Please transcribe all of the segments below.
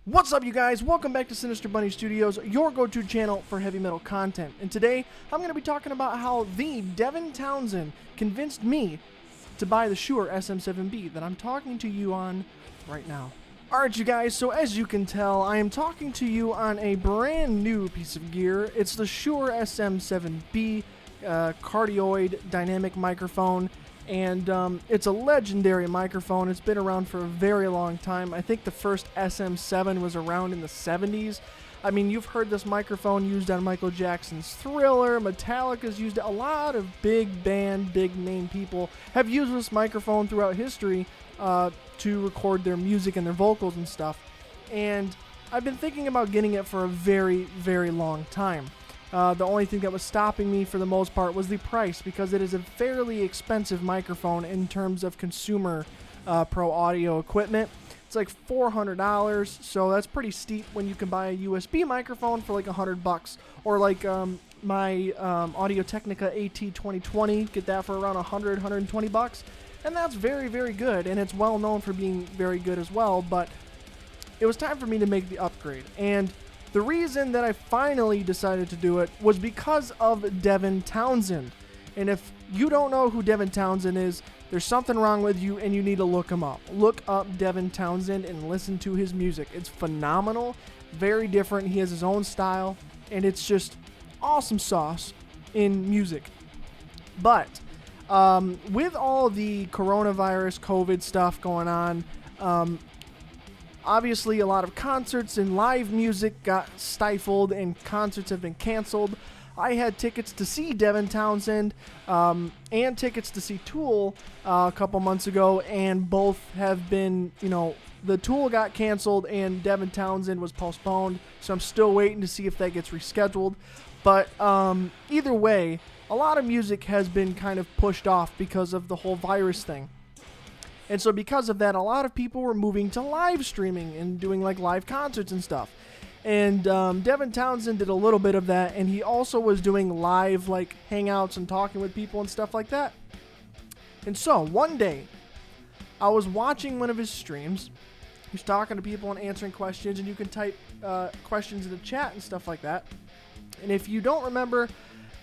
What's up, you guys? Welcome back to Sinister Bunny Studios, your go-to channel for heavy metal content. And today, I'm going to be talking about how the Devin Townsend convinced me to buy the Shure SM7B that I'm talking to you on right now. Alright, you guys, so as you can tell, I am talking to you on a brand new piece of gear. It's the Shure SM7B cardioid dynamic microphone. And it's a legendary microphone. It's been around for a very long time. I think the first SM7 was around in the 70s. I mean, you've heard this microphone used on Michael Jackson's Thriller. Metallica's used it. A lot of big band, big name people have used this microphone throughout history to record their music and their vocals and stuff. And I've been thinking about getting it for a very, very long time. The only thing that was stopping me for the most part was the price, because it is a fairly expensive microphone in terms of consumer pro audio equipment. It's like $400, so that's pretty steep when you can buy a USB microphone for like $100, or like my Audio-Technica AT2020, get that for around $100-120, and that's very, very good, and it's well known for being very good as well. But it was time for me to make the upgrade, and the reason that I finally decided to do it was because of Devin Townsend. And if you don't know who Devin Townsend is, there's something wrong with you and you need to look him up. Look up Devin Townsend and listen to his music. It's phenomenal, very different. He has his own style, and it's just awesome sauce in music. But with all the coronavirus, COVID stuff going on, obviously, a lot of concerts and live music got stifled and concerts have been canceled. I had tickets to see Devin Townsend and tickets to see Tool a couple months ago, and both have been, the Tool got canceled and Devin Townsend was postponed, so I'm still waiting to see if that gets rescheduled. But either way, a lot of music has been kind of pushed off because of the whole virus thing. And so because of that, a lot of people were moving to live streaming and doing like live concerts and stuff. And Devin Townsend did a little bit of that, and he also was doing live like hangouts and talking with people and stuff like that. And so one day, I was watching one of his streams. He's talking to people and answering questions, and you can type questions in the chat and stuff like that. And if you don't remember,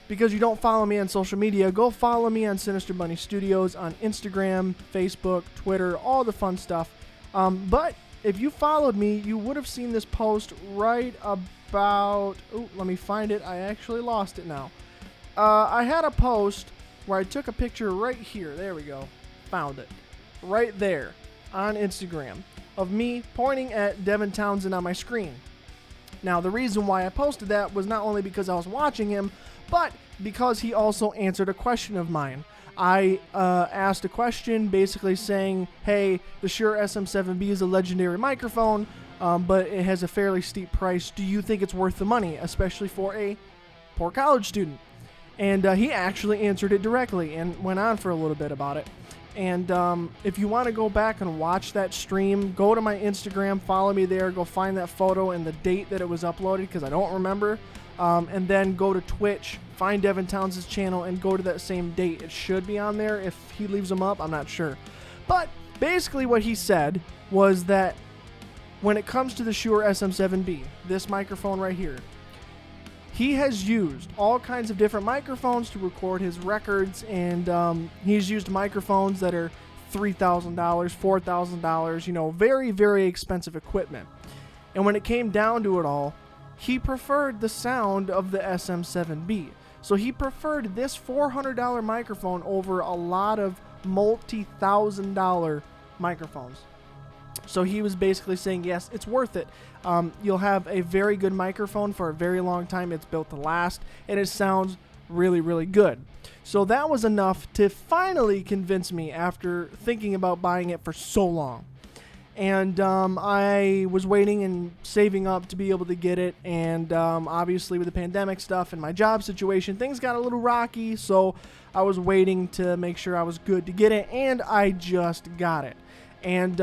because you don't follow me on social media, go follow me on Sinister Bunny Studios on Instagram, Facebook, Twitter, all the fun stuff. But if you followed me, you would have seen this post right about... Oh, let me find it. I actually lost it now. I had a post where I took a picture right here. There we go. Found it. Right there on Instagram of me pointing at Devin Townsend on my screen. Now, the reason why I posted that was not only because I was watching him, but because he also answered a question of mine. I asked a question basically saying, hey, the Shure SM7B is a legendary microphone, but it has a fairly steep price. Do you think it's worth the money, especially for a poor college student? And he actually answered it directly and went on for a little bit about it. And if you want to go back and watch that stream, go to my Instagram, follow me there, go find that photo and the date that it was uploaded, because I don't remember. And then go to Twitch, find Devin Townsend's channel, and go to that same date. It should be on there. If he leaves them up, I'm not sure. But basically what he said was that when it comes to the Shure SM7B, this microphone right here, he has used all kinds of different microphones to record his records, and he's used microphones that are $3,000, $4,000, very, very expensive equipment. And when it came down to it all, he preferred the sound of the SM7B. So he preferred this $400 microphone over a lot of multi-$1,000 microphones. So he was basically saying, yes, it's worth it. You'll have a very good microphone for a very long time. It's built to last, and it sounds really, really good. So that was enough to finally convince me after thinking about buying it for so long. And I was waiting and saving up to be able to get it. And obviously with the pandemic stuff and my job situation, things got a little rocky. So I was waiting to make sure I was good to get it. And I just got it. And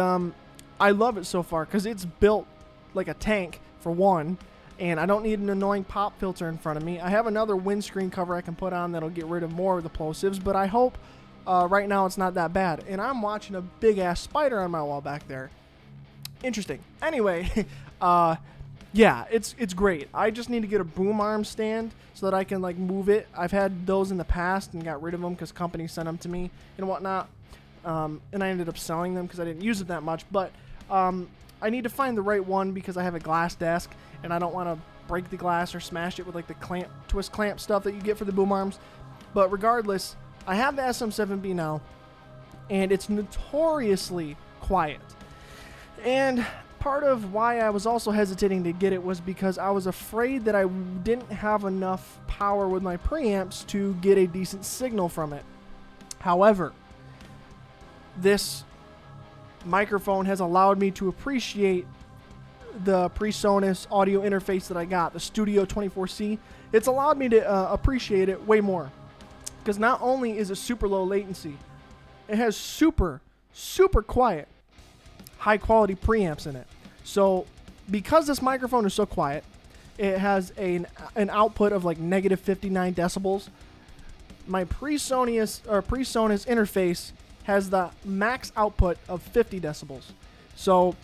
I love it so far because it's built like a tank, for one. And I don't need an annoying pop filter in front of me. I have another windscreen cover I can put on that'll get rid of more of the plosives. But I hope right now it's not that bad. And I'm watching a big-ass spider on my wall back there. Interesting. Anyway, Yeah, it's great. I just need to get a boom arm stand so that I can like move it. I've had those in the past and got rid of them because companies sent them to me and whatnot. And I ended up selling them because I didn't use it that much. But I need to find the right one because I have a glass desk and I don't want to break the glass or smash it with like the twist clamp stuff that you get for the boom arms. But regardless, I have the SM7B now, and it's notoriously quiet. And part of why I was also hesitating to get it was because I was afraid that I didn't have enough power with my preamps to get a decent signal from it. However, this microphone has allowed me to appreciate the PreSonus audio interface that I got, the Studio 24C. It's allowed me to appreciate it way more. Because not only is it super low latency, it has super quiet, high quality preamps in it. So because this microphone is so quiet, it has an output of like negative 59 decibels. My PreSonus interface has the max output of 50 decibels. So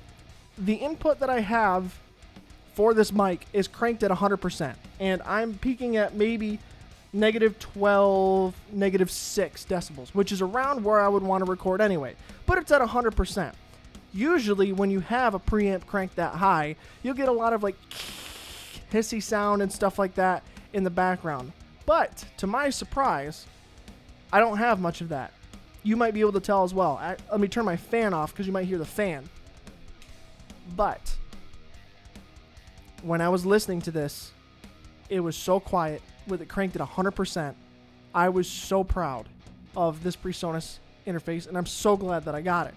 the input that I have for this mic is cranked at 100%, and I'm peaking at maybe negative 12, negative 6 decibels, which is around where I would want to record anyway, but it's at 100%. Usually when you have a preamp cranked that high, you'll get a lot of like hissy sound and stuff like that in the background. But to my surprise, I don't have much of that. You might be able to tell as well. Let me turn my fan off because you might hear the fan. But when I was listening to this, it was so quiet with it cranked at 100%. I was so proud of this PreSonus interface, and I'm so glad that I got it.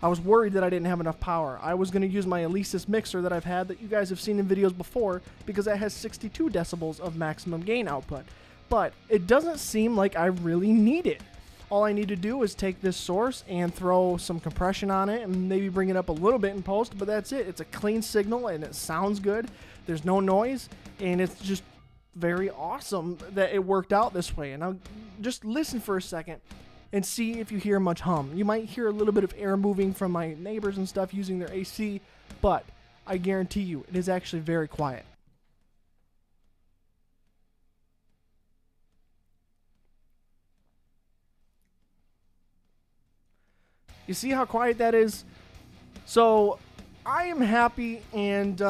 I was worried that I didn't have enough power. I was going to use my Alesis mixer that I've had that you guys have seen in videos before because it has 62 decibels of maximum gain output. But it doesn't seem like I really need it. All I need to do is take this source and throw some compression on it and maybe bring it up a little bit in post, but that's it. It's a clean signal and it sounds good. There's no noise, and it's just very awesome that it worked out this way. And I'll just listen for a second and see if you hear much hum. You might hear a little bit of air moving from my neighbors and stuff using their AC, but I guarantee you it is actually very quiet. You see how quiet that is? So I am happy, and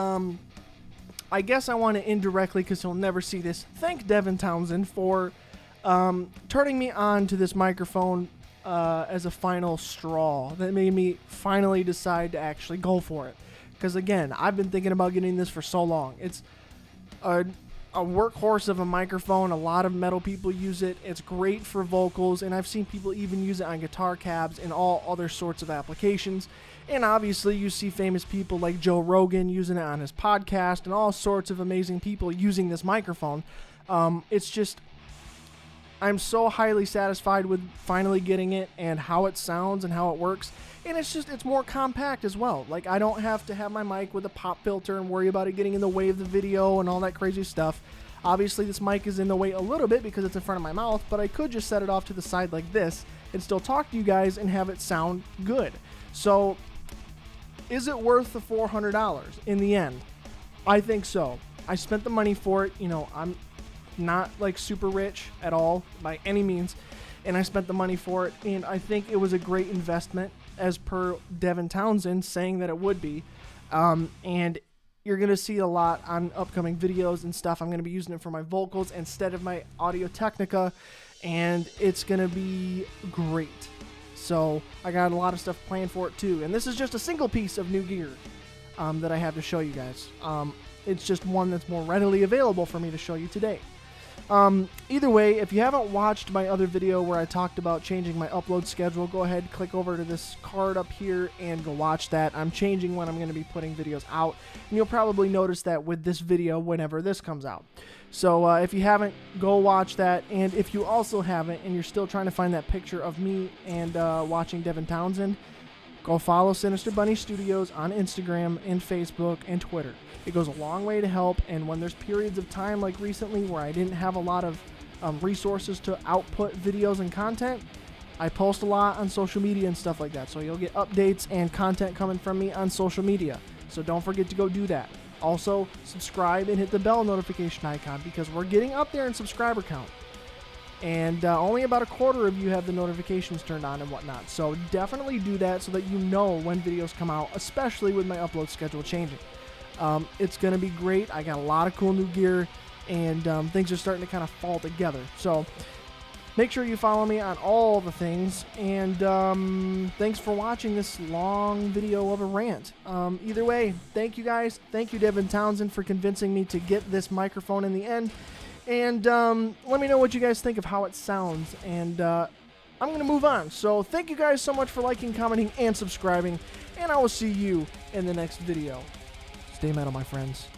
I guess I want to indirectly, because he'll never see this, thank Devin Townsend for turning me on to this microphone as a final straw that made me finally decide to actually go for it. Because again, I've been thinking about getting this for so long. It's a workhorse of a microphone. A lot of metal people use it. It's great for vocals, and I've seen people even use it on guitar cabs and all other sorts of applications. And obviously you see famous people like Joe Rogan using it on his podcast and all sorts of amazing people using this microphone. It's just, I'm so highly satisfied with finally getting it and how it sounds and how it works. And it's more compact as well. Like, I don't have to have my mic with a pop filter and worry about it getting in the way of the video and all that crazy stuff. Obviously, this mic is in the way a little bit because it's in front of my mouth, but I could just set it off to the side like this and still talk to you guys and have it sound good. So, is it worth the $400 in the end? I think so. I spent the money for it. You know, I'm not like super rich at all by any means, and I spent the money for it, and I think it was a great investment, as per Devin Townsend saying that it would be. And you're going to see a lot on upcoming videos and stuff. I'm going to be using it for my vocals instead of my Audio Technica, and it's going to be great. So I got a lot of stuff planned for it too. And this is just a single piece of new gear that I have to show you guys. It's just one that's more readily available for me to show you today. Either way, if you haven't watched my other video where I talked about changing my upload schedule, go ahead, click over to this card up here and go watch that. I'm changing when I'm going to be putting videos out, and you'll probably notice that with this video whenever this comes out. So if you haven't, go watch that. And if you also haven't and you're still trying to find that picture of me and watching Devin Townsend, go follow Sinister Bunny Studios on Instagram and Facebook and Twitter. It goes a long way to help, and when there's periods of time like recently where I didn't have a lot of resources to output videos and content, I post a lot on social media and stuff like that. So you'll get updates and content coming from me on social media. So don't forget to go do that. Also, subscribe and hit the bell notification icon because we're getting up there in subscriber count. And only about a quarter of you have the notifications turned on and whatnot. So definitely do that so that you know when videos come out, especially with my upload schedule changing. It's going to be great. I got a lot of cool new gear, and things are starting to kind of fall together. So make sure you follow me on all the things. And thanks for watching this long video of a rant. Either way, thank you guys. Thank you, Devin Townsend, for convincing me to get this microphone in the end. And let me know what you guys think of how it sounds. And I'm going to move on. So thank you guys so much for liking, commenting, and subscribing. And I will see you in the next video. Stay metal, my friends.